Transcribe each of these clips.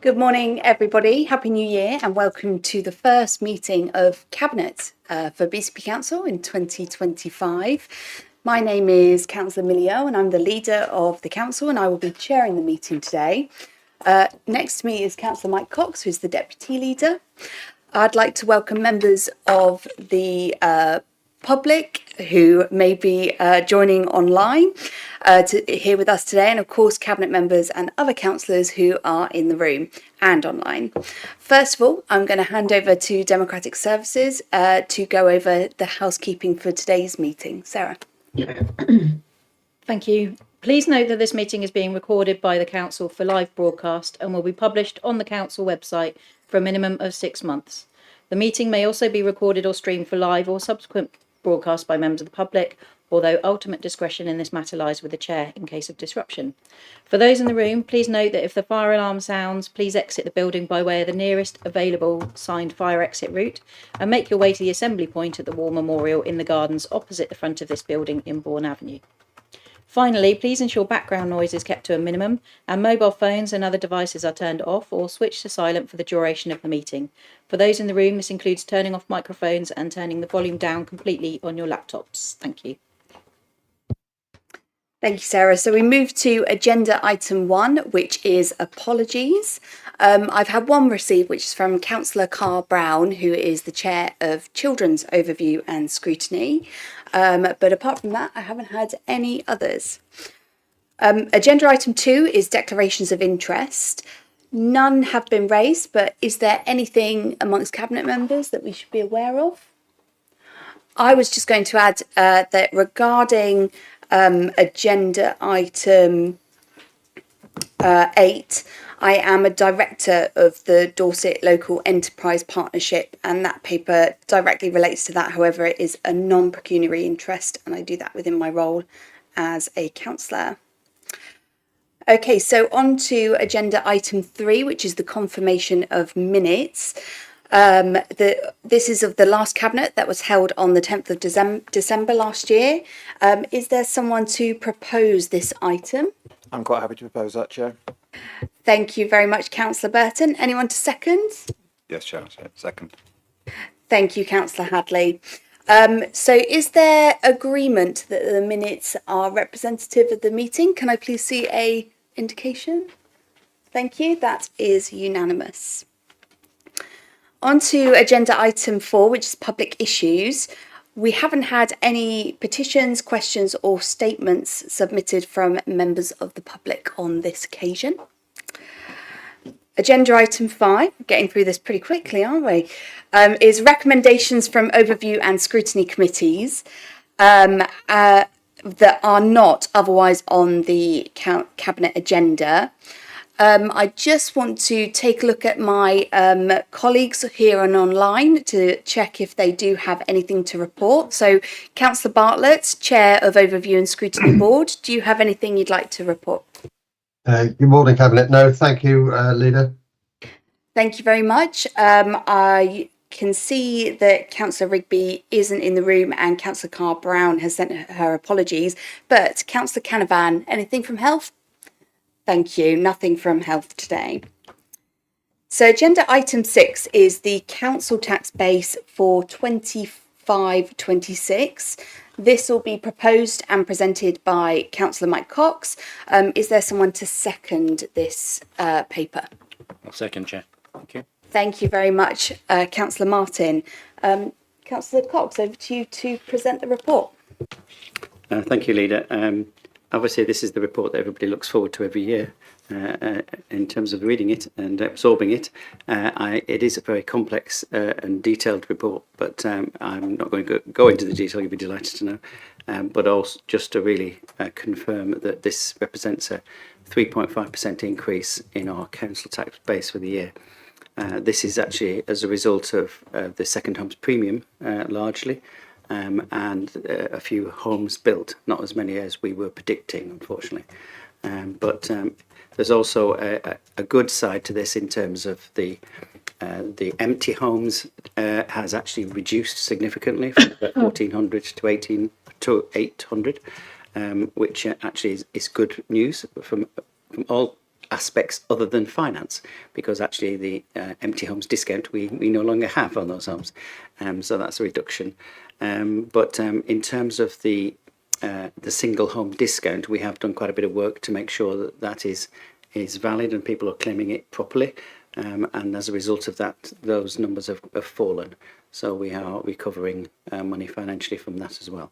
Good morning, everybody. Happy New Year and welcome to the first meeting of Cabinet for BCP Council in 2025. My name is Councillor Millio and I'm the leader of the council and I will be chairing the meeting today. Next to me is Councillor Mike Cox, who's the deputy leader. I'd like to welcome members of the public who may be joining online here with us today, and of course Cabinet members and other councillors who are in the room and online. First of all, I'm going to hand over to Democratic Services to go over the housekeeping for today's meeting. Sarah. Thank you. Please note that this meeting is being recorded by the Council for live broadcast and will be published on the Council website for a minimum of 6 months. The meeting may also be recorded or streamed for live or subsequent broadcast by members of the public, although ultimate discretion in this matter lies with the Chair in case of disruption. For those in the room, please note that if the fire alarm sounds, please exit the building by way of the nearest available signed fire exit route and make your way to the assembly point at the War Memorial in the gardens opposite the front of this building in Bourne Avenue. Finally, please ensure background noise is kept to a minimum and mobile phones and other devices are turned off or switched to silent for the duration of the meeting. For those in the room, this includes turning off microphones and turning the volume down completely on your laptops. Thank you. Thank you, Sarah. So we move to agenda item 1, which is apologies. I've had one received, which is from Councillor Carl Brown, who is the chair of Children's Overview and Scrutiny. But apart from that, I haven't had any others. Agenda item 2 is declarations of interest. None have been raised, but is there anything amongst Cabinet members that we should be aware of? I was just going to add that regarding agenda item 8, I am a director of the Dorset Local Enterprise Partnership, and that paper directly relates to that. However, it is a non-pecuniary interest, and I do that within my role as a councillor. Okay, so on to agenda item 3, which is the confirmation of minutes. This is of the last cabinet that was held on the 10th of December last year. Is there someone to propose this item? I'm quite happy to propose that, Chair. Thank you very much, Councillor Burton. Anyone to second? Yes, Chair. Second. Thank you, Councillor Hadley. So is there agreement that the minutes are representative of the meeting? Can I please see a indication? Thank you. That is unanimous. On to agenda item 4, which is public issues. We haven't had any petitions, questions or statements submitted from members of the public on this occasion. Agenda item 5, getting through this pretty quickly, aren't we? Is recommendations from overview and scrutiny committees that are not otherwise on the cabinet agenda. I just want to take a look at my colleagues here and online to check if they do have anything to report. So, Councillor Bartlett, Chair of Overview and Scrutiny Board, do you have anything you'd like to report? Good morning, Cabinet. No, thank you, Leader. Thank you very much. I can see that Councillor Rigby isn't in the room and Councillor Carl Brown has sent her apologies. But Councillor Canavan, anything from Health? Thank you. Nothing from Health today. So agenda item 6 is the council tax base for 25-26. This will be proposed and presented by Councillor Mike Cox. Is there someone to second this paper? I'll second, Chair. Thank you. Thank you very much, Councillor Martin. Councillor Cox, over to you to present the report. Thank you, Leader. Obviously, this is the report that everybody looks forward to every year in terms of reading it and absorbing it. It is a very complex and detailed report, but I'm not going to go into the detail, you'll be delighted to know. But also just to really confirm that this represents a 3.5% increase in our council tax base for the year. This is actually as a result of the second homes premium, largely. And a few homes built, not as many as we were predicting, unfortunately. But there's also a good side to this in terms of the empty homes has actually reduced significantly from about 1,400 to 800, which actually is good news from all aspects other than finance, because actually the empty homes discount we no longer have on those homes, so that's a reduction. But in terms of the single home discount, we have done quite a bit of work to make sure that that is valid and people are claiming it properly. And as a result of that, those numbers have fallen. So we are recovering money financially from that as well.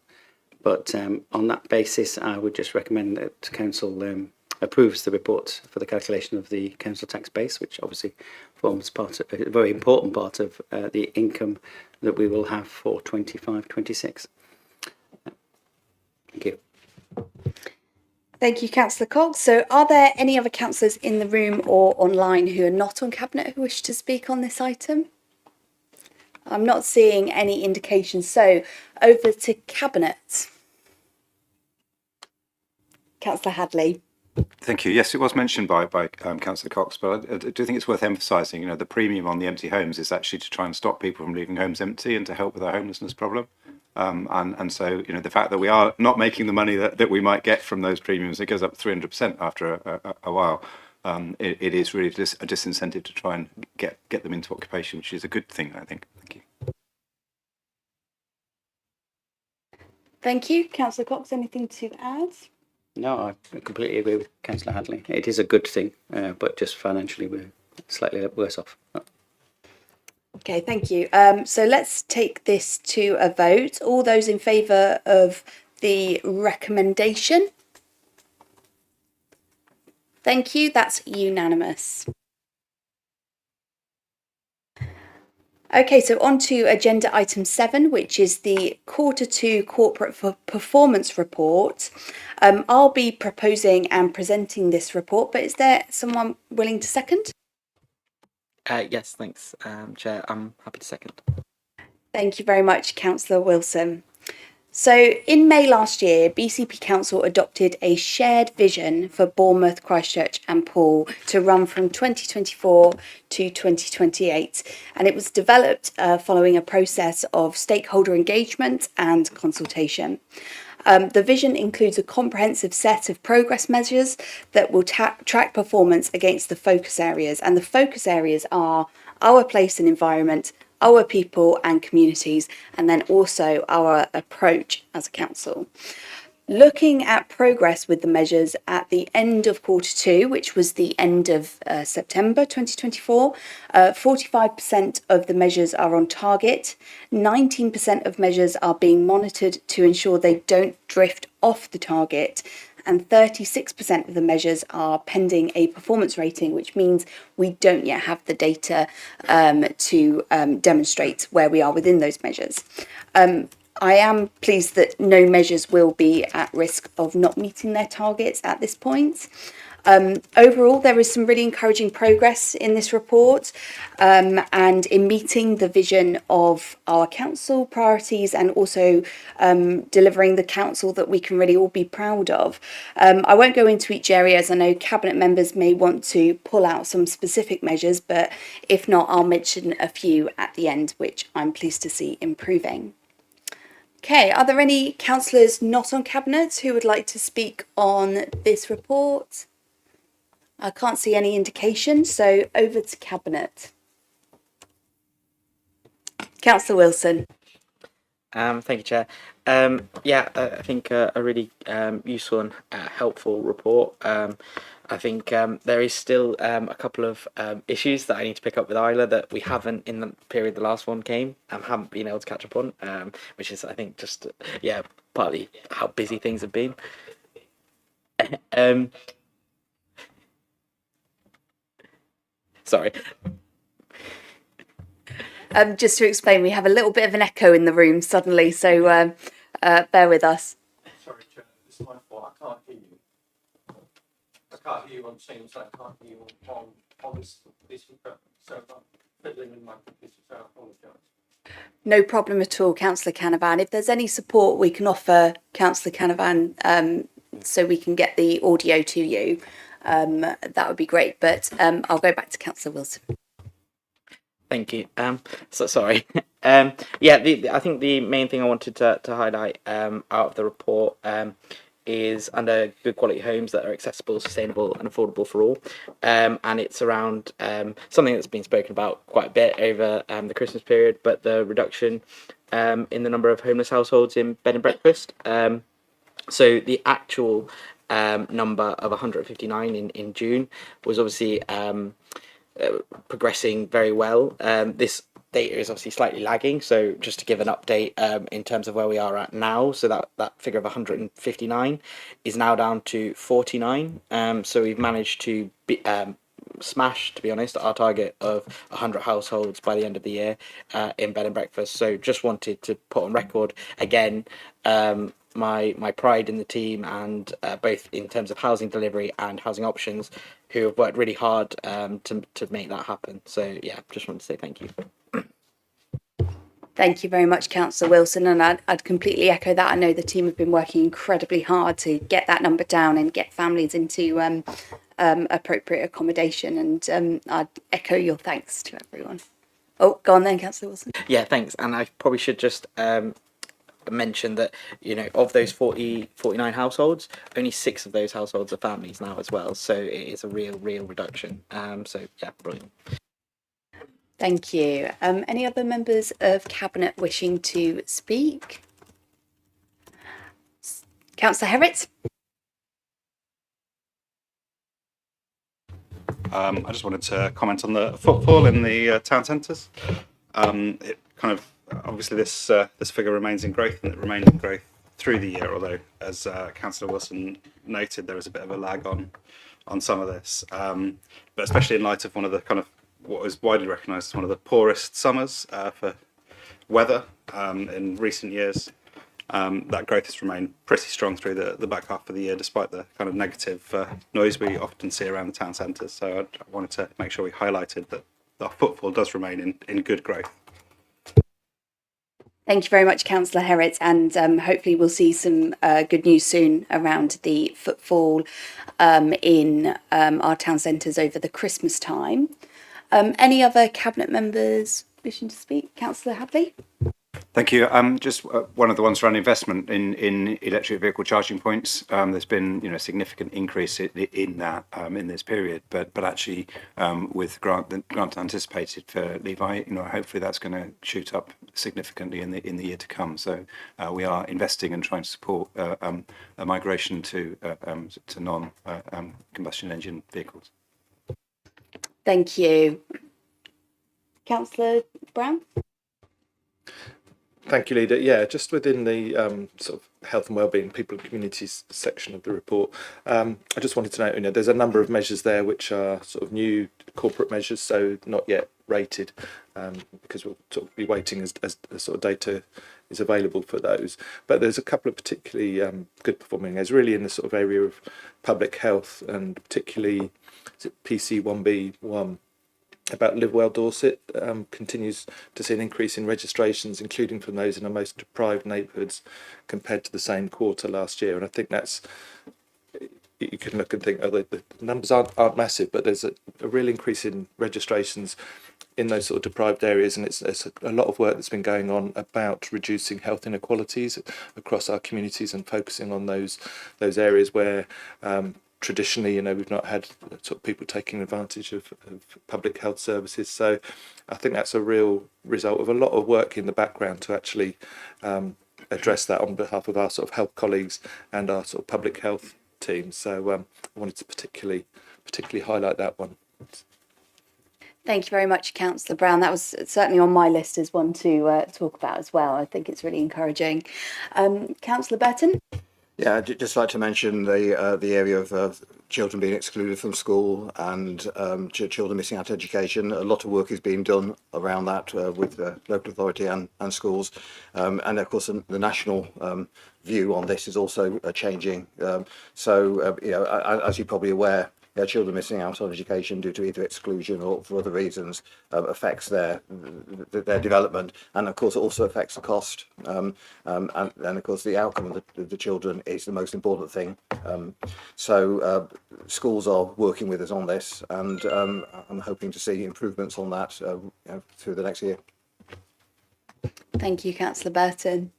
But on that basis, I would just recommend that Council approves the report for the calculation of the council tax base, which obviously forms a very important part of the income that we will have for 25-26. Thank you. Thank you, Councillor Cox. So are there any other councillors in the room or online who are not on Cabinet who wish to speak on this item? I'm not seeing any indication. So over to Cabinet. Councillor Hadley. Thank you. Yes, it was mentioned by Councillor Cox, but I do think it's worth emphasising, the premium on the empty homes is actually to try and stop people from leaving homes empty and to help with our homelessness problem. And so, the fact that we are not making the money that we might get from those premiums, it goes up 300% after a while. It is really a disincentive to try and get them into occupation, which is a good thing, I think. Thank you. Thank you. Councillor Cox, anything to add? No, I completely agree with Councillor Hadley. It is a good thing, but just financially we're slightly worse off. Okay, thank you. So let's take this to a vote. All those in favour of the recommendation? Thank you. That's unanimous. Okay, so on to agenda item 7, which is the Q2 Corporate Performance Report. I'll be proposing and presenting this report, but is there someone willing to second? Yes, thanks, Chair. I'm happy to second. Thank you very much, Councillor Wilson. So in May last year, BCP Council adopted a shared vision for Bournemouth, Christchurch and Poole to run from 2024 to 2028. And it was developed following a process of stakeholder engagement and consultation. The vision includes a comprehensive set of progress measures that will track performance against the focus areas. And the focus areas are our place and environment, our people and communities, and then also our approach as a council. Looking at progress with the measures at the end of Q2, which was the end of September 2024, 45% of the measures are on target, 19% of measures are being monitored to ensure they don't drift off the target, and 36% of the measures are pending a performance rating, which means we don't yet have the data to demonstrate where we are within those measures. I am pleased that no measures will be at risk of not meeting their targets at this point. Overall, there is some really encouraging progress in this report and in meeting the vision of our council priorities and also delivering the council that we can really all be proud of. I won't go into each area, as I know Cabinet members may want to pull out some specific measures, but if not, I'll mention a few at the end, which I'm pleased to see improving. Okay, are there any councillors not on Cabinet who would like to speak on this report? I can't see any indication, so over to Cabinet. Councillor Wilson. Thank you, Chair. I think a really useful and helpful report. I think there is still a couple of issues that I need to pick up with Isla that we haven't in the period the last one came and haven't been able to catch up on, which is, I think, just, partly how busy things have been. Sorry. Just to explain, we have a little bit of an echo in the room suddenly, so bear with us. Sorry, Chair, this is my fault. I can't hear you. I can't hear you on Teams. I can't hear you on this so I'm fiddling with my computer, so I apologise. No problem at all, Councillor Canavan. If there's any support we can offer Councillor Canavan so we can get the audio to you, that would be great. But I'll go back to Councillor Wilson. Thank you. Sorry. I think the main thing I wanted to highlight out of the report is under good quality homes that are accessible, sustainable and affordable for all. And it's around something that's been spoken about quite a bit over the Christmas period, but the reduction in the number of homeless households in bed and breakfast. So the actual number of 159 in June was obviously progressing very well. This data is obviously slightly lagging, so just to give an update in terms of where we are at now, so that figure of 159 is now down to 49. So we've managed to smash, to be honest, our target of 100 households by the end of the year in bed and breakfast. So just wanted to put on record again my pride in the team, and both in terms of housing delivery and housing options, who have worked really hard to make that happen. So yeah, just wanted to say thank you. Thank you very much, Councillor Wilson, and I'd completely echo that. I know the team have been working incredibly hard to get that number down and get families into appropriate accommodation, and I'd echo your thanks to everyone. Oh, go on then, Councillor Wilson. Yeah, thanks. And I probably should just mention that, of those 49 households, only 6 of those households are families now as well. So it is a real reduction. So yeah, brilliant. Thank you. Any other members of Cabinet wishing to speak? Councillor Herritt? I just wanted to comment on the footfall in the town centres. It kind of obviously this figure remains in growth, and it remained in growth through the year. Although, as Councillor Wilson noted, there is a bit of a lag on some of this, but especially in light of one of the kind of what is widely recognised as one of the poorest summers for weather in recent years. That growth has remained pretty strong through the back half of the year, despite the kind of negative noise we often see around the town centres. So I wanted to make sure we highlighted that our footfall does remain in good growth. Thank you very much, Councillor Herritt, and hopefully we'll see some good news soon around the footfall in our town centres over the Christmas time. Any other Cabinet members wishing to speak? Councillor Hadley? Thank you. Just one of the ones around investment in electric vehicle charging points. There's been a significant increase in that in this period, but actually with the grant anticipated for Levi, hopefully that's going to shoot up significantly in the year to come. So we are investing and trying to support a migration to non combustion engine vehicles. Thank you. Councillor Brown? Thank you, Leader. Yeah, just within the sort of health and wellbeing, people and communities section of the report, I just wanted to note, there's a number of measures there which are sort of new corporate measures, so not yet rated, because we'll sort of be waiting as the sort of data is available for those. But there's a couple of particularly good performing areas, really in the sort of area of public health, and particularly PC 1B1. About Live Well Dorset continues to see an increase in registrations, including from those in the most deprived neighbourhoods compared to the same quarter last year. And I think that's, you can look and think, oh, the numbers aren't massive, but there's a real increase in registrations in those sort of deprived areas, and it's a lot of work that's been going on about reducing health inequalities across our communities and focusing on those areas where traditionally, we've not had sort of people taking advantage of public health services. So I think that's a real result of a lot of work in the background to actually address that on behalf of our sort of health colleagues and our sort of public health team. So I wanted to particularly highlight that one. Thank you very much, Councillor Brown. That was certainly on my list as one to talk about as well. I think it's really encouraging. Councillor Burton? Yeah, I'd just like to mention the area of children being excluded from school and children missing out education. A lot of work is being done around that with the local authority and schools. And of course, the national view on this is also changing. As you're probably aware, children missing out on education due to either exclusion or for other reasons affects their development, and of course it also affects the cost, and of course the outcome of the children is the most important thing. So schools are working with us on this, and I'm hoping to see improvements on that through the next year. Thank you, Councillor Burton.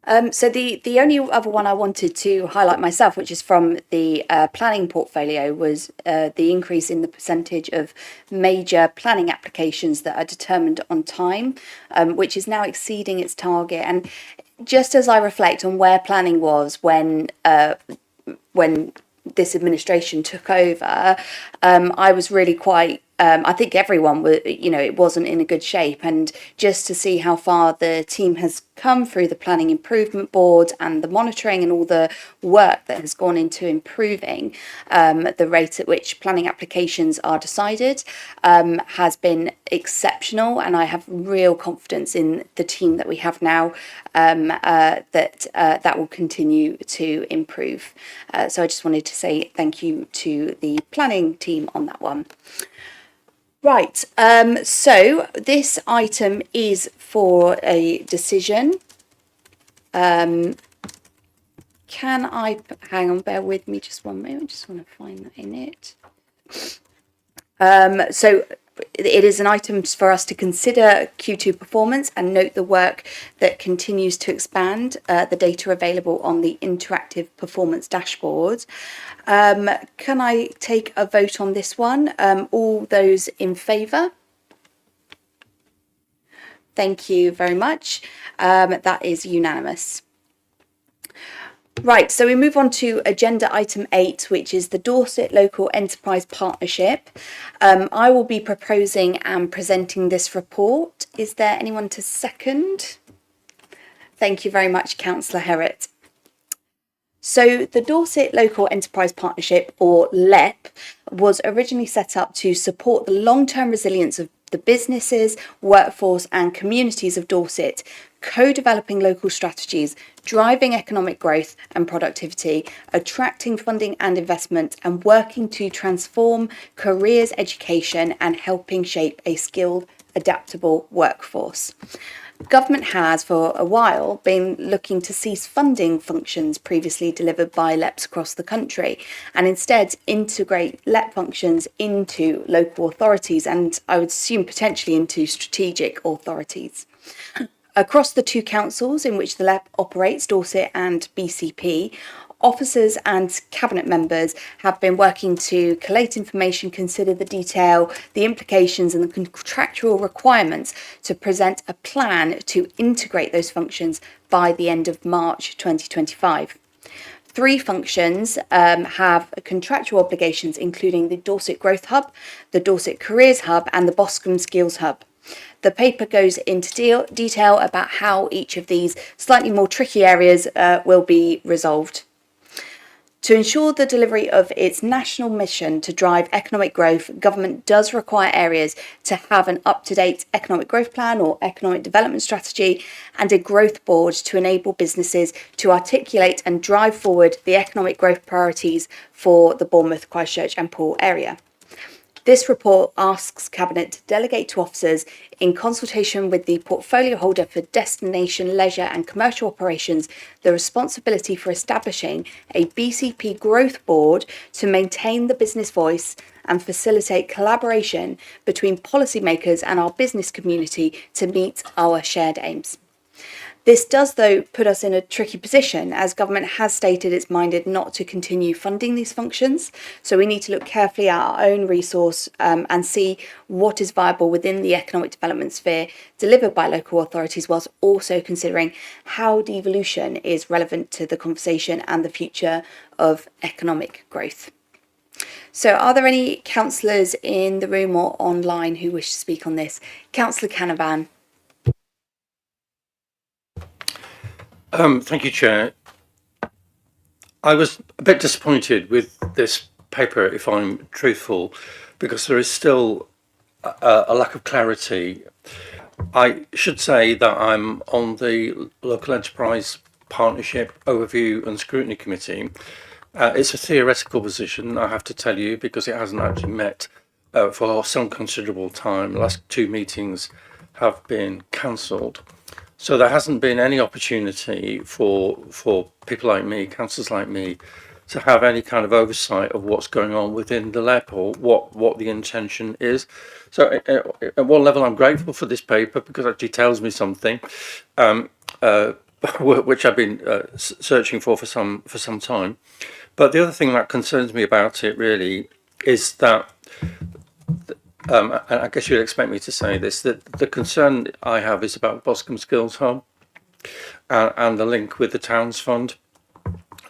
So the only other one I wanted to highlight myself, which is from the planning portfolio, was the increase in the percentage of major planning applications that are determined on time, which is now exceeding its target. And just as I reflect on where planning was when this administration took over, I was really quite. I think everyone was, it wasn't in a good shape. And just to see how far the team has come through the planning improvement board and the monitoring and all the work that has gone into improving the rate at which planning applications are decided has been exceptional. And I have real confidence in the team that we have now that will continue to improve. So I just wanted to say thank you to the planning team on that one. Right, so this item is for a decision. Can I, hang on, bear with me just one moment, just want to find that in it. So it is an item for us to consider Q2 performance and note the work that continues to expand the data available on the interactive performance dashboard. Can I take a vote on this one? All those in favour? Thank you very much. That is unanimous. Right, so we move on to agenda item 8, which is the Dorset Local Enterprise Partnership. I will be proposing and presenting this report. Is there anyone to second? Thank you very much, Councillor Herrett. So the Dorset Local Enterprise Partnership, or LEP, was originally set up to support the long-term resilience of the businesses, workforce and communities of Dorset, co-developing local strategies, driving economic growth and productivity, attracting funding and investment, and working to transform careers, education and helping shape a skilled, adaptable workforce. Government has for a while been looking to cease funding functions previously delivered by LEPs across the country and instead integrate LEP functions into local authorities and I would assume potentially into strategic authorities. Across the two councils in which the LEP operates, Dorset and BCP, officers and cabinet members have been working to collate information, consider the detail, the implications and the contractual requirements to present a plan to integrate those functions by the end of March 2025. 3 functions have contractual obligations, including the Dorset Growth Hub, the Dorset Careers Hub and the Boscombe Skills Hub. The paper goes into detail about how each of these slightly more tricky areas will be resolved. To ensure the delivery of its national mission to drive economic growth, government does require areas to have an up-to-date economic growth plan or economic development strategy and a growth board to enable businesses to articulate and drive forward the economic growth priorities for the Bournemouth, Christchurch and Poole area. This report asks Cabinet to delegate to officers, in consultation with the portfolio holder for destination, leisure and commercial operations, the responsibility for establishing a BCP growth board to maintain the business voice and facilitate collaboration between policymakers and our business community to meet our shared aims. This does, though, put us in a tricky position as government has stated it's minded not to continue funding these functions. So we need to look carefully at our own resource and see what is viable within the economic development sphere delivered by local authorities, whilst also considering how devolution is relevant to the conversation and the future of economic growth. So are there any councillors in the room or online who wish to speak on this? Councillor Canavan. Thank you, Chair. I was a bit disappointed with this paper, if I'm truthful, because there is still a lack of clarity. I should say that I'm on the Local Enterprise Partnership Overview and Scrutiny Committee. It's a theoretical position, I have to tell you, because it hasn't actually met for some considerable time. The last 2 meetings have been cancelled. So there hasn't been any opportunity for people like me, councillors like me, to have any kind of oversight of what's going on within the LEP or what the intention is. So at one level, I'm grateful for this paper because it actually tells me something. which I've been searching for some time. But the other thing that concerns me about it really is that, and I guess you'd expect me to say this, that the concern I have is about Boscombe Skills Hub and the link with the Towns Fund.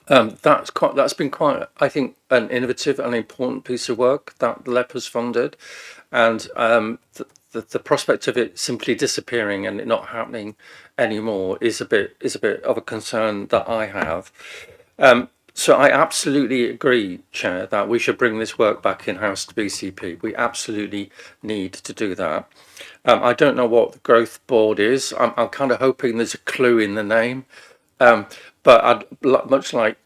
That's been quite, I think, an innovative and important piece of work that the LEP has funded, and the prospect of it simply disappearing and it not happening anymore is a bit of a concern that I have. So I absolutely agree, Chair, that we should bring this work back in-house to BCP. We absolutely need to do that. I don't know what the growth board is. I'm kind of hoping there's a clue in the name. But I'd much like,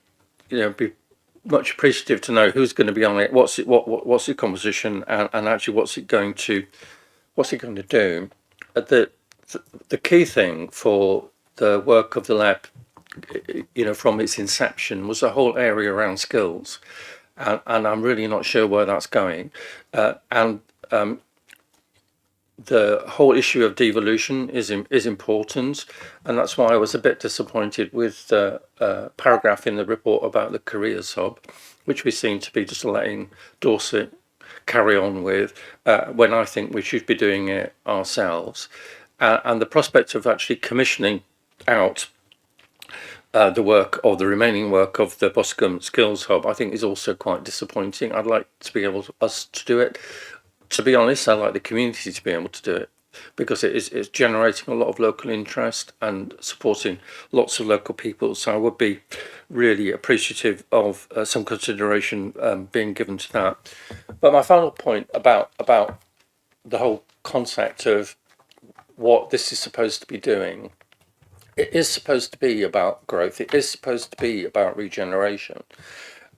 be much appreciative to know who's going to be on it, what's the composition, and actually what's it going to do. The key thing for the work of the lab, from its inception, was the whole area around skills, and I'm really not sure where that's going, and the whole issue of devolution is important, and that's why I was a bit disappointed with the paragraph in the report about the careers hub, which we seem to be just letting Dorset carry on with, when I think we should be doing it ourselves, and the prospect of actually commissioning out the work, or the remaining work, of the Boscombe Skills Hub, I think is also quite disappointing. I'd like to be able us to do it. To be honest, I'd like the community to be able to do it, because it's generating a lot of local interest and supporting lots of local people. So I would be really appreciative of some consideration being given to that. But my final point about the whole concept of what this is supposed to be doing, it is supposed to be about growth. It is supposed to be about regeneration.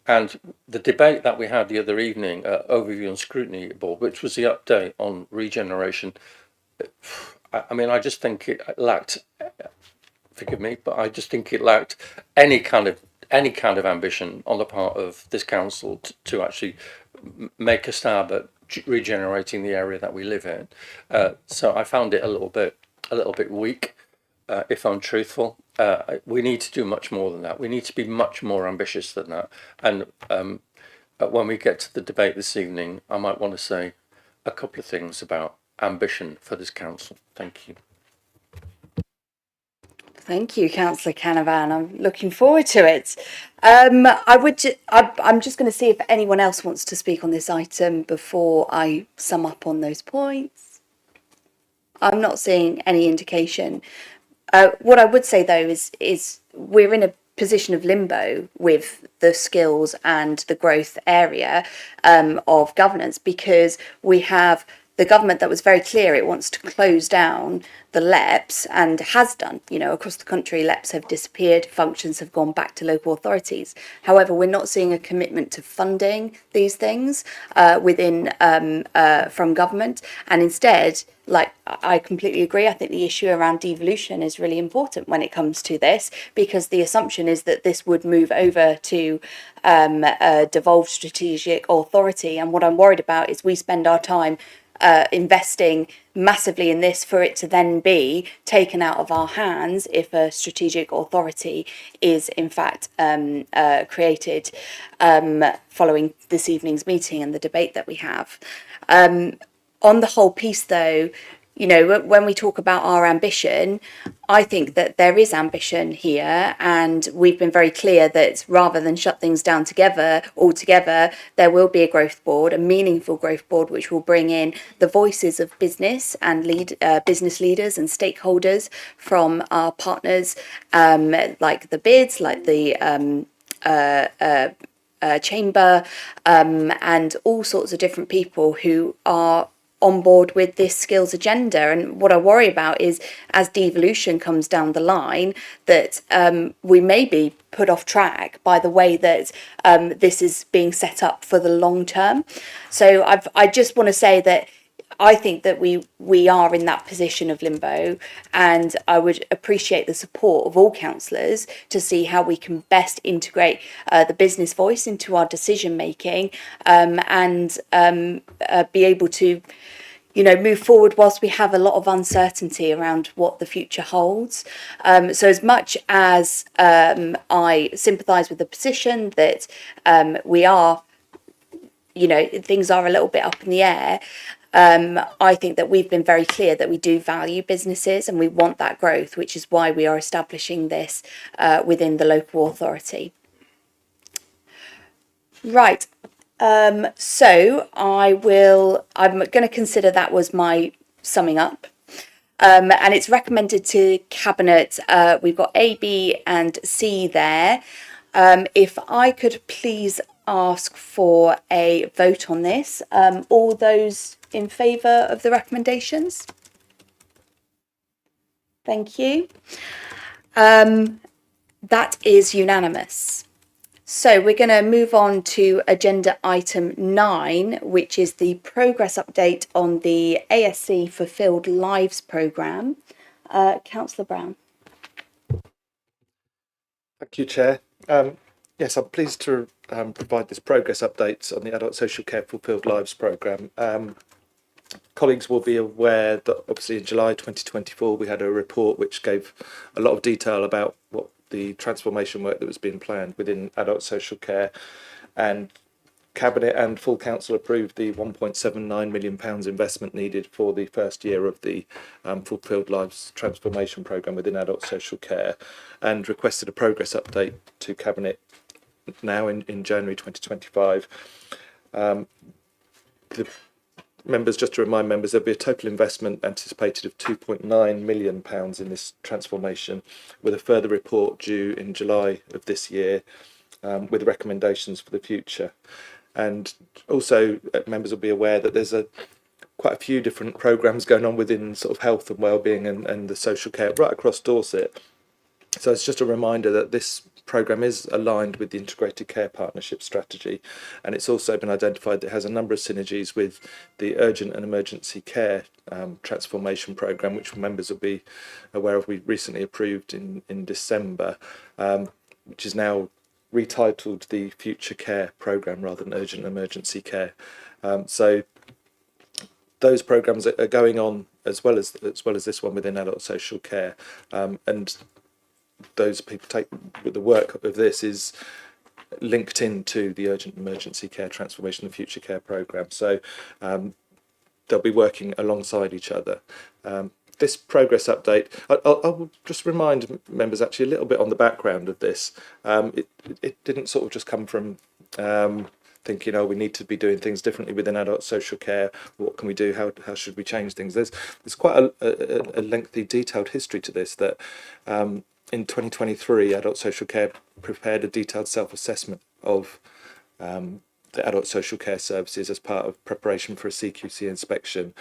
And the debate that we had the other evening at Overview and Scrutiny Board, which was the update on regeneration, I just think it lacked, forgive me, but I just think it lacked any kind of ambition on the part of this council to actually make a stab at regenerating the area that we live in. So I found it a little bit weak. If I'm truthful, we need to do much more than that. We need to be much more ambitious than that. And when we get to the debate this evening, I might want to say a couple of things about ambition for this council. Thank you. Thank you, Councillor Canavan. I'm looking forward to it. I'm just going to see if anyone else wants to speak on this item before I sum up on those points. I'm not seeing any indication. What I would say, though, is we're in a position of limbo with the skills and the growth area of governance, because we have the government that was very clear it wants to close down the LEPs, and has done. Across the country, LEPs have disappeared, functions have gone back to local authorities. However, we're not seeing a commitment to funding these things from government, and instead, I completely agree. I think the issue around devolution is really important when it comes to this, because the assumption is that this would move over to a devolved strategic authority. And what I'm worried about is we spend our time investing massively in this for it to then be taken out of our hands if a strategic authority is in fact created following this evening's meeting and the debate that we have. On the whole piece, though, when we talk about our ambition, I think that there is ambition here, and we've been very clear that rather than shut things down altogether, there will be a growth board, a meaningful growth board, which will bring in the voices of business and business leaders and stakeholders from our partners, like the bids, like the chamber, and all sorts of different people who are on board with this skills agenda. And what I worry about is, as devolution comes down the line, that we may be put off track by the way that this is being set up for the long term. So I just want to say that I think that we are in that position of limbo, and I would appreciate the support of all councillors to see how we can best integrate the business voice into our decision making, and be able to move forward whilst we have a lot of uncertainty around what the future holds. So as much as I sympathise with the position that we are, things are a little bit up in the air, I think that we've been very clear that we do value businesses and we want that growth, which is why we are establishing this within the local authority. Right. So I'm going to consider that was my summing up. And it's recommended to Cabinet. We've got A, B and C there. If I could please ask for a vote on this. All those in favour of the recommendations? Thank you. That is unanimous. So we're going to move on to agenda item 9, which is the progress update on the ASC Fulfilled Lives programme. Councillor Brown. Thank you, Chair. Yes, I'm pleased to provide this progress update on the Adult Social Care Fulfilled Lives programme. Colleagues will be aware that obviously in July 2024 we had a report which gave a lot of detail about what the transformation work that was being planned within adult social care, and Cabinet and full council approved the £1.79 million investment needed for the first year of the Fulfilled Lives transformation programme within adult social care, and requested a progress update to Cabinet now in January 2025. The members, just to remind members, there'll be a total investment anticipated of £2.9 million in this transformation, with a further report due in July of this year with recommendations for the future. And also members will be aware that there's quite a few different programmes going on within sort of health and wellbeing and the social care right across Dorset. So it's just a reminder that this programme is aligned with the Integrated Care Partnership Strategy, and it's also been identified that it has a number of synergies with the Urgent and Emergency Care Transformation Programme, which members will be aware of. We recently approved in December, which is now retitled the Future Care Programme rather than Urgent and Emergency Care. So those programmes are going on as well as this one within adult social care, and those people take the work of this is linked into the Urgent Emergency Care Transformation and Future Care Programme. So they'll be working alongside each other. This progress update, I'll just remind members actually a little bit on the background of this. It didn't sort of just come from thinking, oh, we need to be doing things differently within adult social care. What can we do? How should we change things? There's quite a lengthy, detailed history to this. That in 2023, Adult Social Care prepared a detailed self-assessment of the adult social care services as part of preparation for a CQC inspection.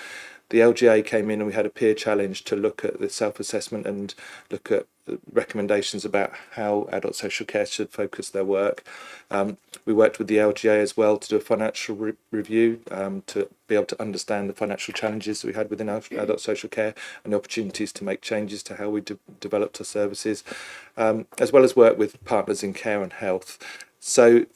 The LGA came in and we had a peer challenge to look at the self-assessment and look at recommendations about how adult social care should focus their work. We worked with the LGA as well to do a financial review to be able to understand the financial challenges we had within adult social care and the opportunities to make changes to how we developed our services, as well as work with partners in care and health. So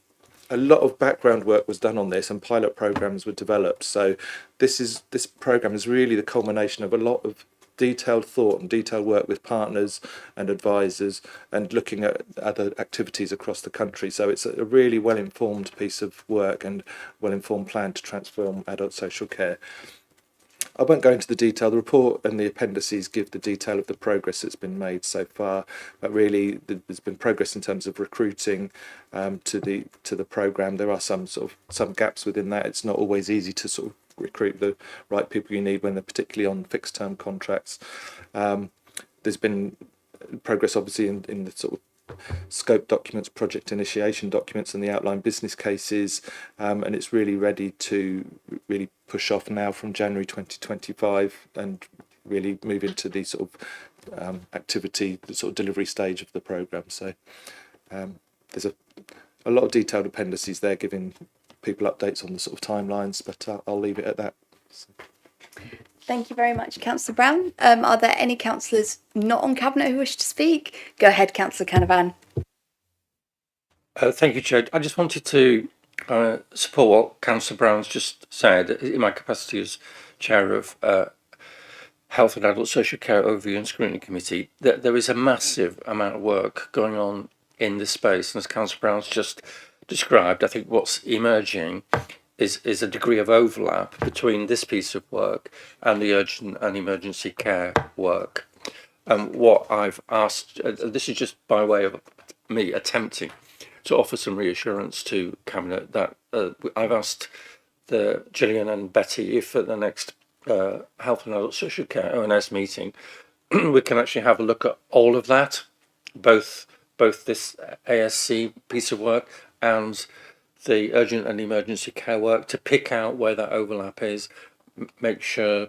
a lot of background work was done on this and pilot programs were developed. So this program is really the culmination of a lot of detailed thought and detailed work with partners and advisors and looking at other activities across the country. So it's a really well-informed piece of work and well-informed plan to transform adult social care. I won't go into the detail. The report and the appendices give the detail of the progress that's been made so far, but really there's been progress in terms of recruiting to the programme. There are some gaps within that. It's not always easy to sort of recruit the right people you need when they're particularly on fixed term contracts. There's been progress obviously in the sort of scope documents, project initiation documents and the outline business cases, and it's really ready to really push off now from January 2025 and really move into the sort of activity, the sort of delivery stage of the programme. So there's a lot of detailed appendices there giving people updates on the sort of timelines, but I'll leave it at that. So. Thank you very much, Councillor Brown. Are there any councillors not on Cabinet who wish to speak? Go ahead, Councillor Canavan. Thank you, Chair. I just wanted to support what Councillor Brown's just said in my capacity as chair of Health and Adult Social Care Overview and Scrutiny Committee, that there is a massive amount of work going on in this space. And as Councillor Brown's just described, I think what's emerging is a degree of overlap between this piece of work and the urgent and emergency care work. What I've asked, this is just by way of me attempting to offer some reassurance to Cabinet, that I've asked Gillian and Betty if at the next Health and Adult Social Care ONS meeting we can actually have a look at all of that, both this ASC piece of work and the urgent and emergency care work, to pick out where that overlap is, make sure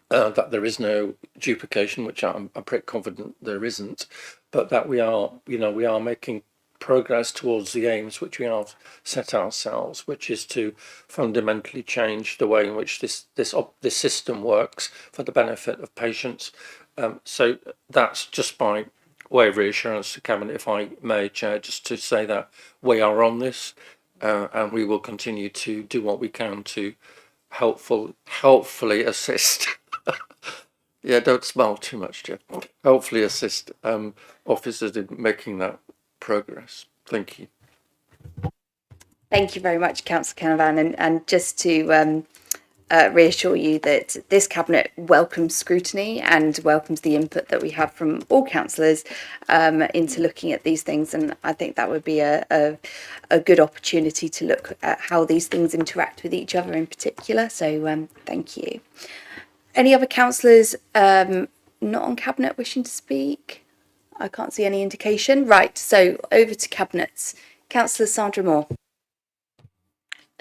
that there is no duplication, which I'm pretty confident there isn't, but that we are making progress towards the aims which we have set ourselves, which is to fundamentally change the way in which this system works for the benefit of patients. So that's just by way of reassurance to Cabinet, if I may, Chair, just to say that we are on this, and we will continue to do what we can to helpfully assist. Yeah, don't smile too much, Jeff. Hopefully assist officers in making that progress. Thank you. Thank you very much, Councillor Canavan, and just to reassure you that this Cabinet welcomes scrutiny and welcomes the input that we have from all councillors into looking at these things, and I think that would be a good opportunity to look at how these things interact with each other in particular, so thank you. Any other councillors not on Cabinet wishing to speak? I can't see any indication. Right, so over to Cabinets. Councillor Sandra Moore.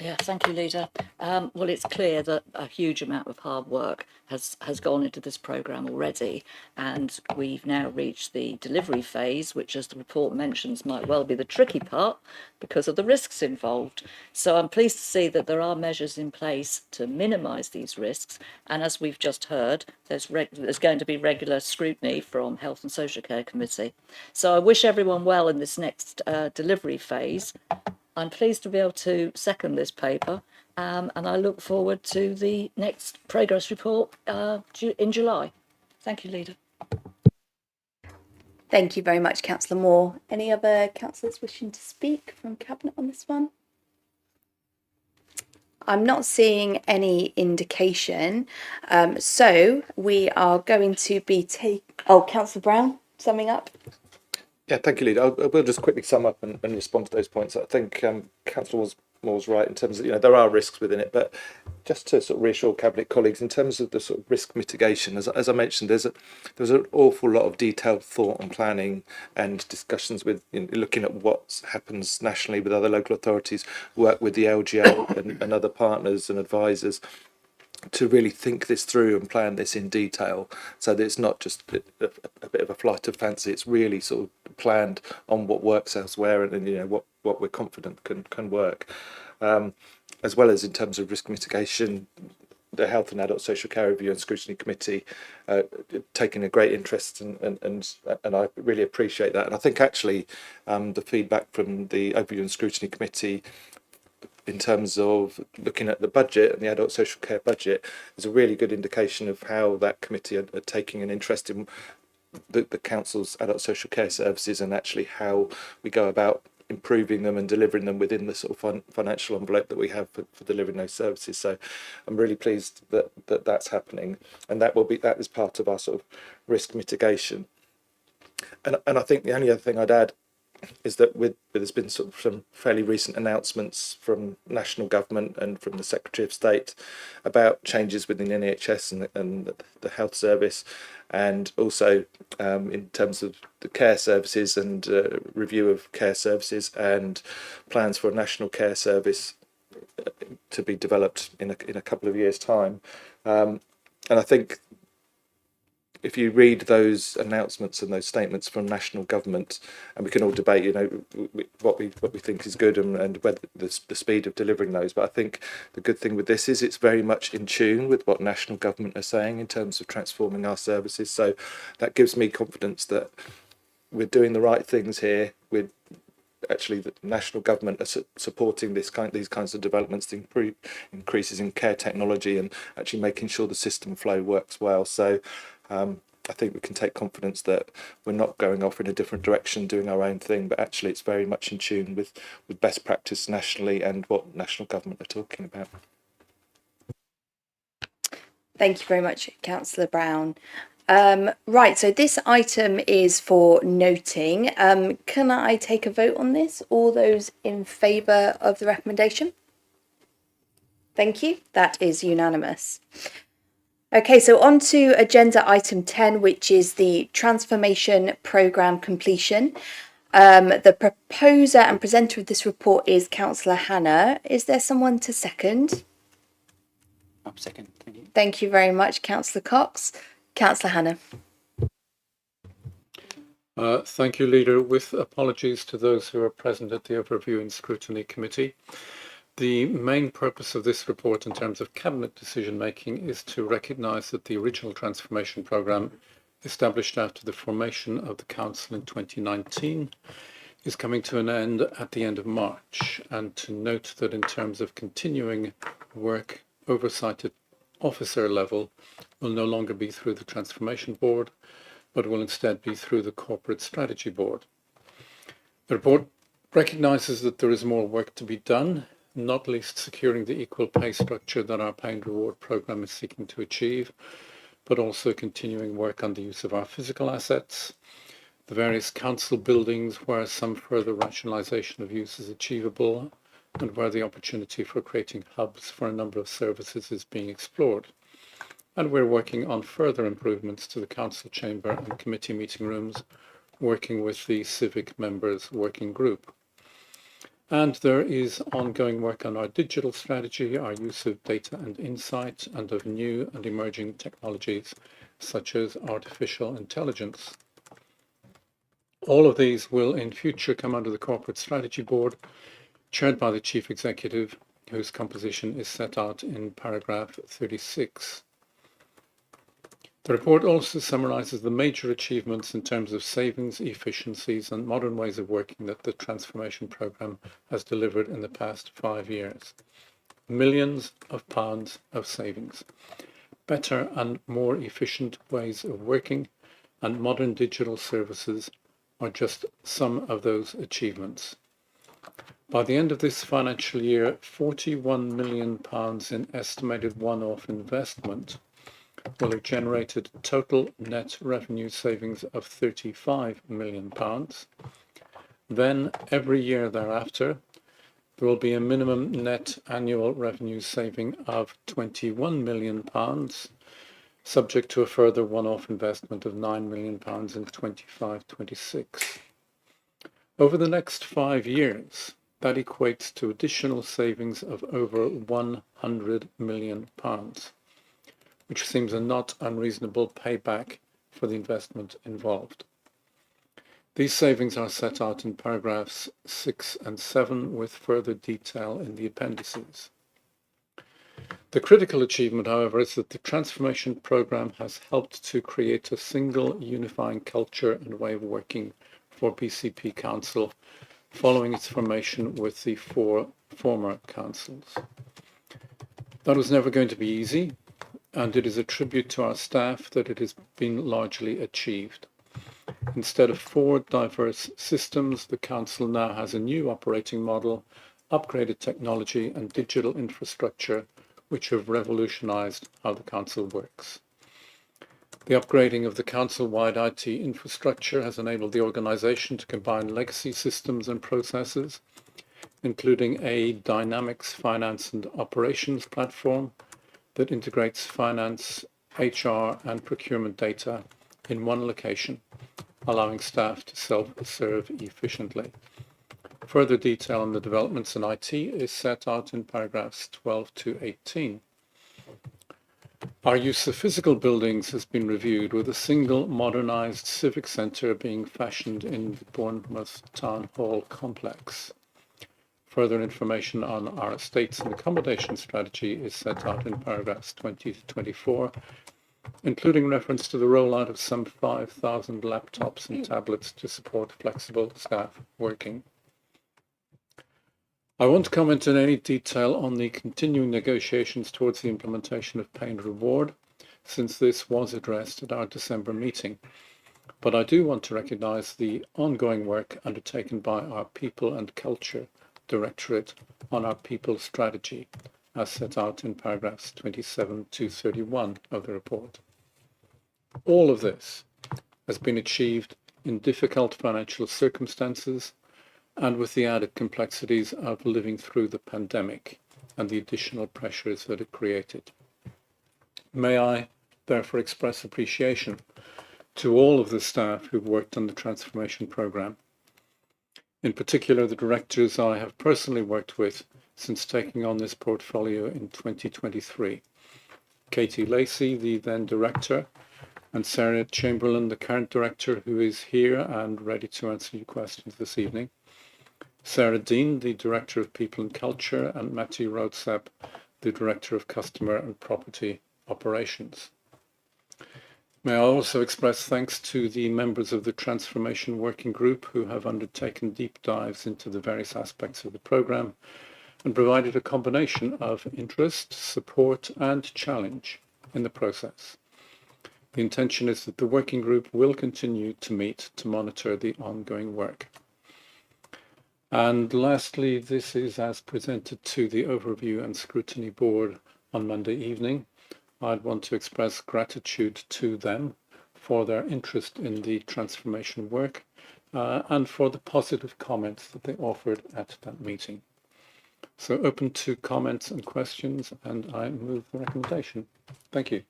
Yeah, thank you, Leader. Well, it's clear that a huge amount of hard work has gone into this programme already, and we've now reached the delivery phase, which, as the report mentions, might well be the tricky part because of the risks involved. So I'm pleased to see that there are measures in place to minimise these risks, and as we've just heard, there's going to be regular scrutiny from Health and Social Care Committee. So I wish everyone well in this next delivery phase. I'm pleased to be able to second this paper, and I look forward to the next progress report in July. Thank you, Leader. Thank you very much, Councillor Moore. Any other councillors wishing to speak from Cabinet on this one? I'm not seeing any indication, so we are going to be Councillor Brown, summing up. Yeah, thank you, Leader. I will just quickly sum up and respond to those points. I think Councillor Moore's right in terms of, there are risks within it, but just to sort of reassure Cabinet colleagues in terms of the sort of risk mitigation, as I mentioned, there's an awful lot of detailed thought and planning and discussions with looking at what happens nationally with other local authorities, work with the LGA and other partners and advisors to really think this through and plan this in detail, so that it's not just a bit of a flight of fancy. It's really sort of planned on what works elsewhere, and what we're confident can work, as well as in terms of risk mitigation. The Health and Adult Social Care Review and Scrutiny Committee taking a great interest, and I really appreciate that. And I think actually the feedback from the Overview and Scrutiny Committee in terms of looking at the budget and the adult social care budget is a really good indication of how that committee are taking an interest in the council's adult social care services, and actually how we go about improving them and delivering them within the sort of financial envelope that we have for delivering those services. So I'm really pleased that that's happening, and that is part of our sort of risk mitigation. And I think the only other thing I'd add is that there's been sort of some fairly recent announcements from national government and from the Secretary of State about changes within the NHS and the health service, and also in terms of the care services and review of care services and plans for a national care service to be developed in a couple of years' time. And I think if you read those announcements and those statements from national government, and we can all debate, what we think is good and whether the speed of delivering those. But I think the good thing with this is it's very much in tune with what national government are saying in terms of transforming our services. So that gives me confidence that we're doing the right things here. We're actually the national government are supporting these kinds of developments, to improve increases in care technology and actually making sure the system flow works well. So I think we can take confidence that we're not going off in a different direction, doing our own thing, but actually it's very much in tune with best practice nationally and what national government are talking about. Thank you very much, Councillor Brown. Right, so this item is for noting. Can I take a vote on this? All those in favour of the recommendation? Thank you. That is unanimous. Okay, so on to agenda item 10, which is the transformation programme completion. The proposer and presenter of this report is Councillor Hannah. Is there someone to second? Second, thank you. Thank you very much, Councillor Cox. Councillor Hannah. Thank you, Leader. With apologies to those who are present at the Overview and Scrutiny Committee. The main purpose of this report in terms of Cabinet decision making is to recognise that the original transformation programme, established after the formation of the Council in 2019, is coming to an end at the end of March, and to note that in terms of continuing work, oversight at officer level will no longer be through the Transformation Board, but will instead be through the Corporate Strategy Board. The report recognises that there is more work to be done, not least securing the equal pay structure that our pay and reward programme is seeking to achieve, but also continuing work on the use of our physical assets, the various council buildings where some further rationalisation of use is achievable, and where the opportunity for creating hubs for a number of services is being explored. And we're working on further improvements to the council chamber and committee meeting rooms, working with the civic members working group. And there is ongoing work on our digital strategy, our use of data and insight, and of new and emerging technologies such as artificial intelligence. All of these will in future come under the Corporate Strategy Board, chaired by the Chief Executive, whose composition is set out in paragraph 36. The report also summarises the major achievements in terms of savings, efficiencies and modern ways of working that the transformation programme has delivered in the past 5 years. Millions of pounds of savings, better and more efficient ways of working, and modern digital services are just some of those achievements. By the end of this financial year, £41 million in estimated one-off investment will have generated total net revenue savings of £35 million. Then, every year thereafter, there will be a minimum net annual revenue saving of £21 million, subject to a further one-off investment of £9 million in 25-26. Over the next 5 years, that equates to additional savings of over £100 million, which seems a not unreasonable payback for the investment involved. These savings are set out in paragraphs 6 and 7 with further detail in the appendices. The critical achievement, however, is that the transformation programme has helped to create a single unifying culture and way of working for BCP Council following its formation with the 4 former councils. That was never going to be easy, and it is a tribute to our staff that it has been largely achieved. Instead of 4 diverse systems, the Council now has a new operating model, upgraded technology and digital infrastructure, which have revolutionised how the Council works. The upgrading of the Council-wide IT infrastructure has enabled the organisation to combine legacy systems and processes, including a Dynamics Finance and Operations platform that integrates finance, HR and procurement data in one location, allowing staff to self-serve efficiently. Further detail on the developments in IT is set out in paragraphs 12 to 18. Our use of physical buildings has been reviewed, with a single modernised civic centre being fashioned in the Bournemouth Town Hall complex. Further information on our estates and accommodation strategy is set out in paragraphs 20 to 24, including reference to the rollout of some 5,000 laptops and tablets to support flexible staff working. I won't comment in any detail on the continuing negotiations towards the implementation of pay and reward, since this was addressed at our December meeting. But I do want to recognise the ongoing work undertaken by our People and Culture Directorate on our people strategy, as set out in paragraphs 27 to 31 of the report. All of this has been achieved in difficult financial circumstances and with the added complexities of living through the pandemic and the additional pressures that it created. May I therefore express appreciation to all of the staff who've worked on the transformation programme, in particular the directors I have personally worked with since taking on this portfolio in 2023. Katie Lacey, the then director, and Sarah Chamberlain, the current director, who is here and ready to answer your questions this evening. Sarah Dean, the Director of People and Culture, and Matthew Rhodsap, the Director of Customer and Property Operations. May I also express thanks to the members of the Transformation Working Group who have undertaken deep dives into the various aspects of the programme and provided a combination of interest, support and challenge in the process. The intention is that the working group will continue to meet to monitor the ongoing work. And lastly, this is as presented to the Overview and Scrutiny Board on Monday evening. I'd want to express gratitude to them for their interest in the transformation work and for the positive comments that they offered at that meeting. So open to comments and questions, and I move the recommendation. Thank you.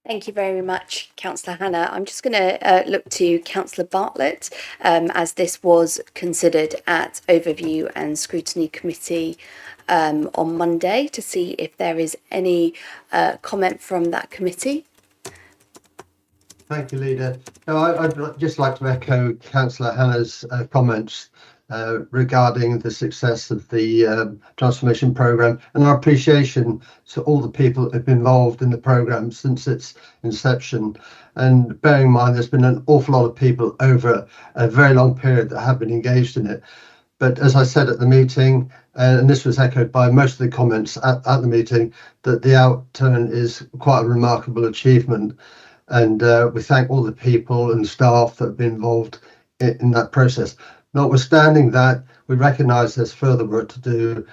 Thank you very much, Councillor Hannah. I'm just going to look to Councillor Bartlett, as this was considered at Overview and Scrutiny Committee on Monday, to see if there is any comment from that committee. Thank you, Leader. No, I'd just like to echo Councillor Hannah's comments regarding the success of the transformation programme and our appreciation to all the people that have been involved in the programme since its inception. And bearing in mind there's been an awful lot of people over a very long period that have been engaged in it. But as I said at the meeting, and this was echoed by most of the comments at the meeting, that the outturn is quite a remarkable achievement. And we thank all the people and staff that have been involved in that process. Notwithstanding that, we recognise there's further work to do,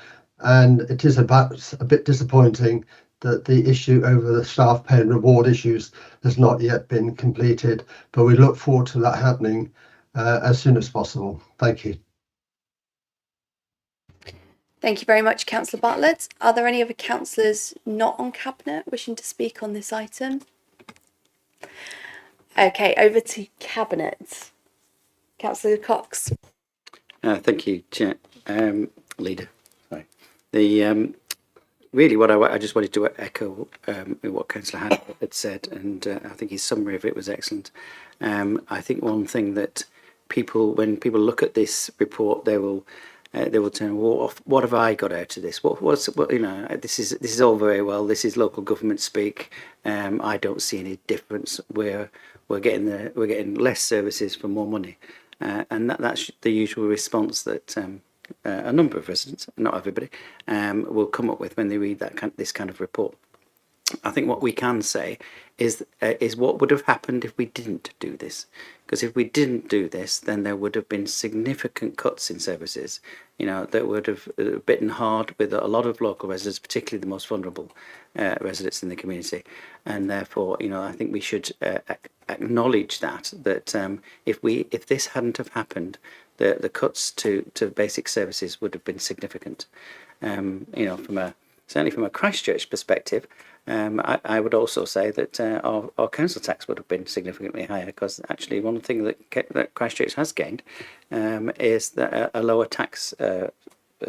and it is a bit disappointing that the issue over the staff pay and reward issues has not yet been completed, but we look forward to that happening as soon as possible. Thank you. Thank you very much, Councillor Bartlett. Are there any other councillors not on Cabinet wishing to speak on this item? Okay, over to Cabinet. Councillor Cox. Thank you, Chair. Leader. Sorry. The really what I just wanted to echo what Councillor Hannah had said, and I think his summary of it was excellent. I think one thing that when people look at this report, they will turn, what have I got out of this? This is all very well. This is local government speak. I don't see any difference. We're getting less services for more money. And that's the usual response that a number of residents, not everybody, will come up with when they read this kind of report. I think what we can say is what would have happened if we didn't do this. Because if we didn't do this, then there would have been significant cuts in services, that would have bitten hard with a lot of local residents, particularly the most vulnerable residents in the community. And therefore, I think we should acknowledge that if this hadn't have happened, the cuts to basic services would have been significant. Certainly from a Christchurch perspective, I would also say that our council tax would have been significantly higher, because actually one of the things that Christchurch has gained is a lower tax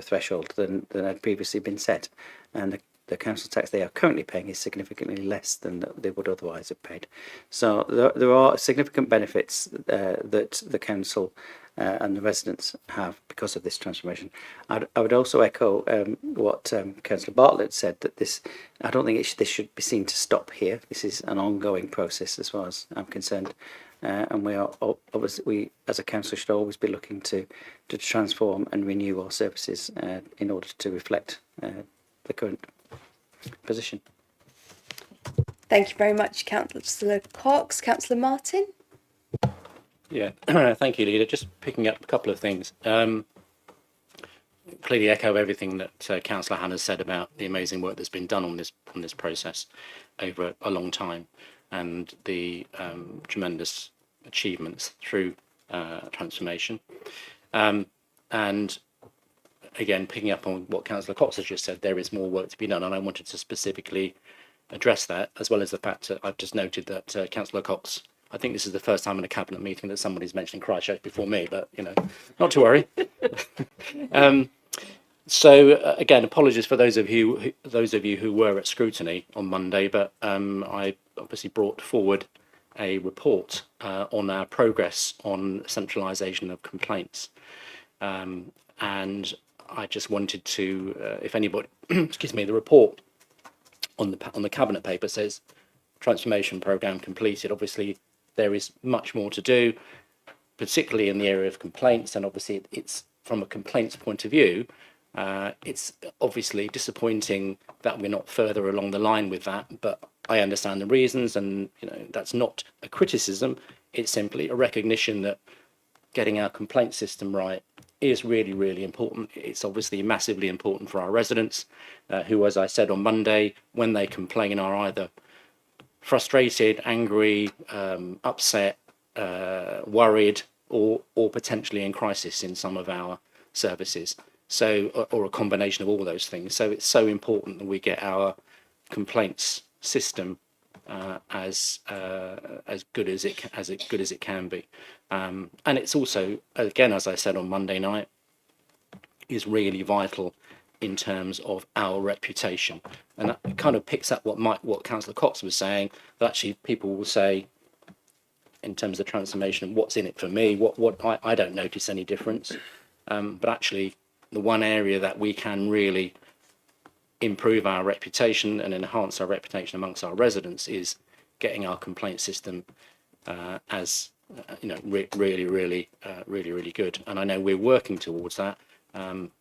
threshold than had previously been set, and the council tax they are currently paying is significantly less than they would otherwise have paid. So there are significant benefits that the council and the residents have because of this transformation. I would also echo what Councillor Bartlett said, that I don't think this should be seen to stop here. This is an ongoing process as far as I'm concerned. and we are obviously, we as a council should always be looking to transform and renew our services in order to reflect the current position. Thank you very much, Councillor Cox. Councillor Martin? Yeah, thank you, Leader. Just picking up a couple of things. Clearly echo everything that Councillor Hannah said about the amazing work that's been done on this process over a long time, and the tremendous achievements through transformation. And again, picking up on what Councillor Cox has just said, there is more work to be done, and I wanted to specifically address that, as well as the fact that I've just noted that Councillor Cox, I think this is the first time in a cabinet meeting that somebody's mentioned Christchurch before me, but you know, not to worry. So again, apologies for those of you who were at scrutiny on Monday, but I obviously brought forward a report on our progress on centralisation of complaints, and I just wanted to, if anybody, excuse me, the report on the cabinet paper says transformation programme completed. Obviously, there is much more to do, particularly in the area of complaints, and obviously it's from a complaints point of view. It's obviously disappointing that we're not further along the line with that, but I understand the reasons, and you know, that's not a criticism. It's simply a recognition that getting our complaint system right is really, really important. It's obviously massively important for our residents, who, as I said on Monday, when they complain, are either frustrated, angry, upset, worried, or potentially in crisis in some of our services. So, or a combination of all those things. So it's so important that we get our complaints system as good as it can be, and it's also, again, as I said on Monday night, is really vital in terms of our reputation, and that kind of picks up what Councillor Cox was saying. That actually people will say, in terms of transformation, what's in it for me? I don't notice any difference, but actually, the one area that we can really improve our reputation and enhance our reputation amongst our residents is getting our complaint system as you know, really good. And I know we're working towards that.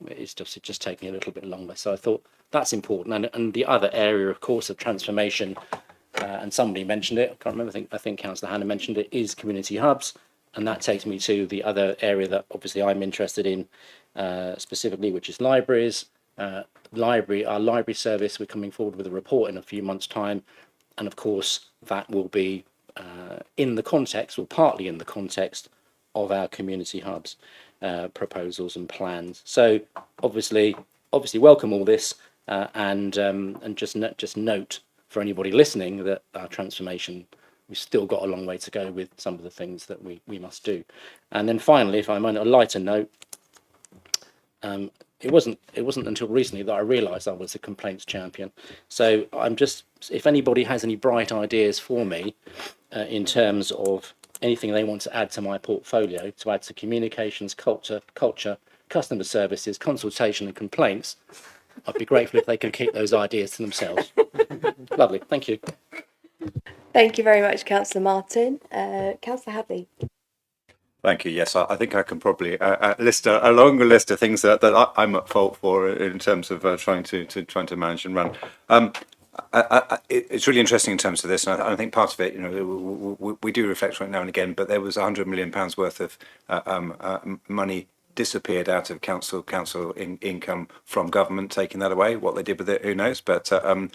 It's just taking a little bit longer. So I thought that's important. And the other area, of course, of transformation, and somebody mentioned it, I can't remember, I think Councillor Hannah mentioned it, is community hubs. And that takes me to the other area that obviously I'm interested in specifically, which is libraries. Our library service, we're coming forward with a report in a few months' time. And of course, that will be in the context, or partly in the context, of our community hubs proposals and plans. So obviously welcome all this, and just note for anybody listening that our transformation, we've still got a long way to go with some of the things that we must do. And then finally, if I'm on a lighter note, it wasn't until recently that I realised I was a complaints champion. So I'm just, if anybody has any bright ideas for me in terms of anything they want to add to my portfolio, to add to communications, culture, customer services, consultation and complaints, I'd be grateful if they could keep those ideas to themselves. Lovely, thank you. Thank you very much, Councillor Martin. Councillor Hadley. Thank you. Yes, I think I can probably list a longer list of things that I'm at fault for in terms of trying to manage and run. It's really interesting in terms of this, and I think part of it, you know, we do reflect right now and again. But there was £100 million worth of money disappeared out of council income from government, taking that away. What they did with it, who knows? But you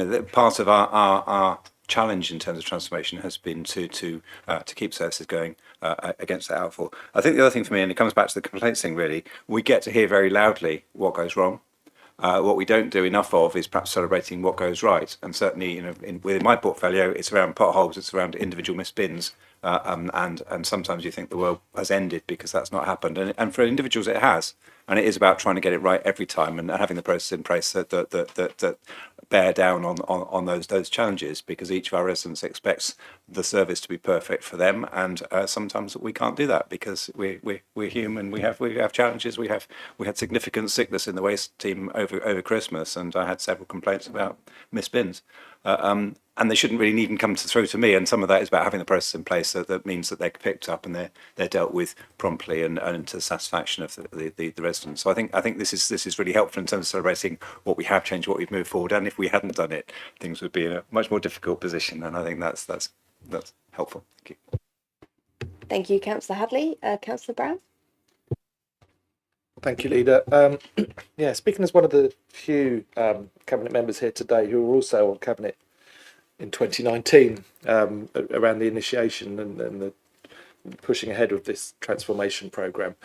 know, part of our challenge in terms of transformation has been to keep services going against that outfall. I think the other thing for me, and it comes back to the complaints thing, really, we get to hear very loudly what goes wrong. What we don't do enough of is perhaps celebrating what goes right. And certainly, you know, within my portfolio, it's around potholes, it's around individual missed bins, and sometimes you think the world has ended because that's not happened. And for individuals, it has. And it is about trying to get it right every time and having the process in place that bear down on those challenges, because each of our residents expects the service to be perfect for them, and sometimes we can't do that because we're human. We have challenges. We had significant sickness in the waste team over Christmas, and I had several complaints about missed bins. and they shouldn't really even come through to me. And some of that is about having the process in place, so that means that they're picked up and they're dealt with promptly and to the satisfaction of the residents. So I think this is really helpful in terms of celebrating what we have changed, what we've moved forward. And if we hadn't done it, things would be in a much more difficult position. And I think that's helpful. Thank you. Thank you, Councillor Hadley. Councillor Brown? Thank you, Leader. Yeah, speaking as one of the few Cabinet members here today who were also on Cabinet in 2019 around the initiation and the pushing ahead of this transformation programme.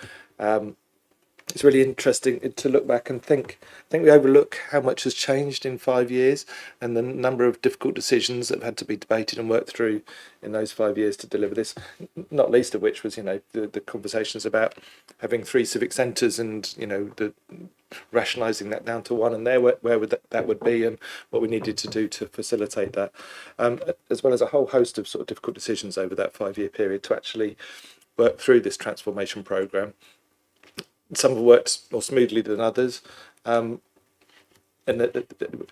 It's really interesting to look back and think we overlook how much has changed in 5 years and the number of difficult decisions that have had to be debated and worked through in those 5 years to deliver this, not least of which was, the conversations about having 3 civic centres and, the rationalising that down to 1 and where would that would be and what we needed to do to facilitate that, as well as a whole host of sort of difficult decisions over that 5-year period to actually work through this transformation programme. Some have worked more smoothly than others, and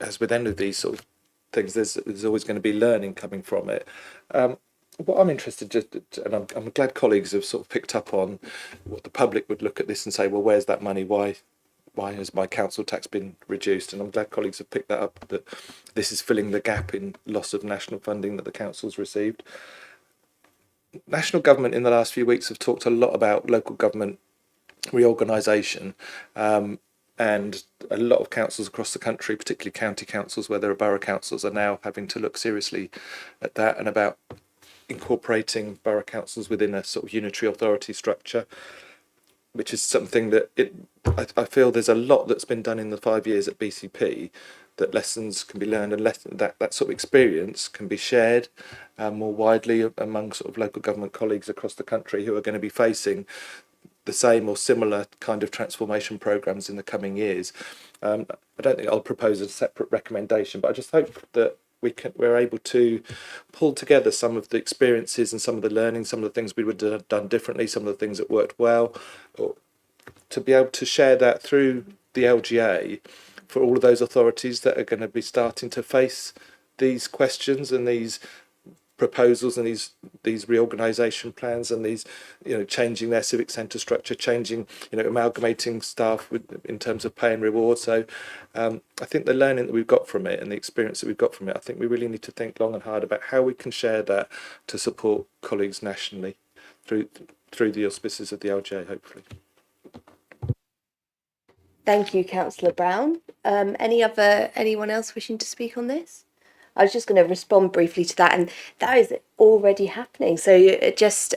as with any of these sort of things, there's always going to be learning coming from it. What I'm interested and I'm glad colleagues have sort of picked up on what the public would look at this and say, well, where's that money? Why has my council tax been reduced? And I'm glad colleagues have picked that up, that this is filling the gap in loss of national funding that the council's received. National government in the last few weeks have talked a lot about local government reorganisation, and a lot of councils across the country, particularly county councils where there are borough councils, are now having to look seriously at that and about incorporating borough councils within a sort of unitary authority structure, which is something that I feel there's a lot that's been done in the 5 years at BCP, that lessons can be learned and that sort of experience can be shared more widely among sort of local government colleagues across the country who are going to be facing the same or similar kind of transformation programmes in the coming years. I don't think I'll propose a separate recommendation, but I just hope that we're able to pull together some of the experiences and some of the learning, some of the things we would have done differently, some of the things that worked well, or to be able to share that through the LGA for all of those authorities that are going to be starting to face these questions and these proposals and these reorganisation plans and these, changing their civic centre structure, changing, amalgamating staff in terms of pay and reward. So I think the learning that we've got from it and the experience that we've got from it, I think we really need to think long and hard about how we can share that to support colleagues nationally through the auspices of the LGA, hopefully. Thank you, Councillor Brown. Anyone else wishing to speak on this? I was just going to respond briefly to that, and that is already happening. So just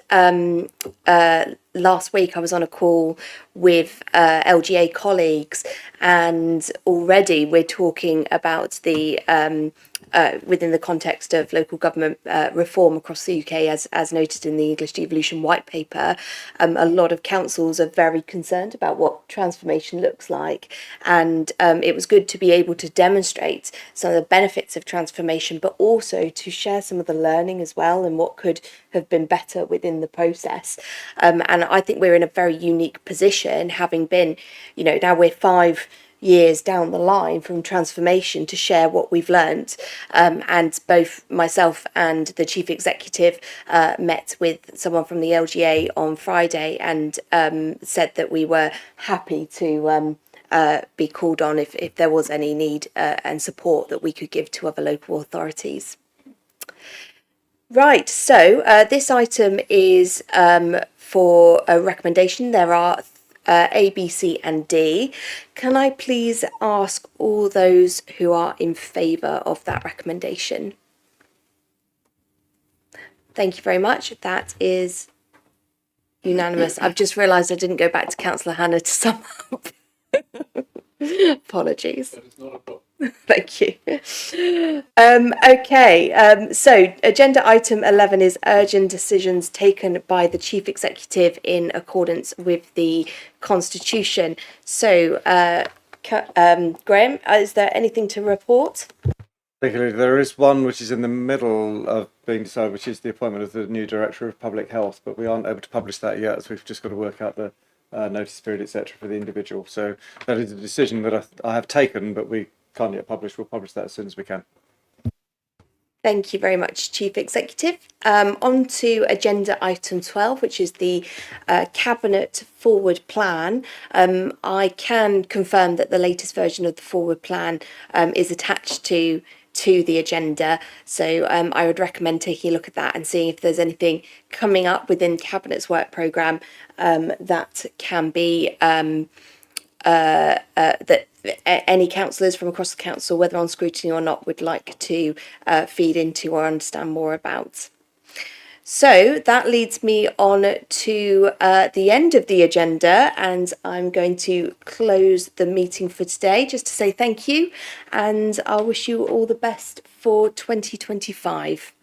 last week I was on a call with LGA colleagues, and already we're talking about the within the context of local government reform across the UK, as noted in the English Devolution White Paper. A lot of councils are very concerned about what transformation looks like, and it was good to be able to demonstrate some of the benefits of transformation, but also to share some of the learning as well and what could have been better within the process. And I think we're in a very unique position, having been, now we're 5 years down the line from transformation, to share what we've learnt. And both myself and the chief executive met with someone from the LGA on Friday and said that we were happy to be called on if there was any need and support that we could give to other local authorities. Right, so this item is for a recommendation. There are A, B, C and D. Can I please ask all those who are in favour of that recommendation? Thank you very much. That is unanimous. I've just realised I didn't go back to Councillor Hannah to sum up. Apologies. That is not a problem. Thank you. Okay, so agenda item 11 is urgent decisions taken by the Chief Executive in accordance with the Constitution. So, Graham, is there anything to report? Thank you, Lily. There is one which is in the middle of being decided, which is the appointment of the new Director of Public Health, but we aren't able to publish that yet, so we've just got to work out the notice period, etc., for the individual. So that is a decision that I have taken, but we can't yet publish. We'll publish that as soon as we can. Thank you very much, Chief Executive. On to agenda item 12, which is the Cabinet Forward Plan. I can confirm that the latest version of the Forward Plan is attached to the agenda. So I would recommend taking a look at that and seeing if there's anything coming up within Cabinet's work programme that can be that any councillors from across the council, whether on scrutiny or not, would like to feed into or understand more about. So that leads me on to the end of the agenda, and I'm going to close the meeting for today just to say thank you, and I wish you all the best for 2025.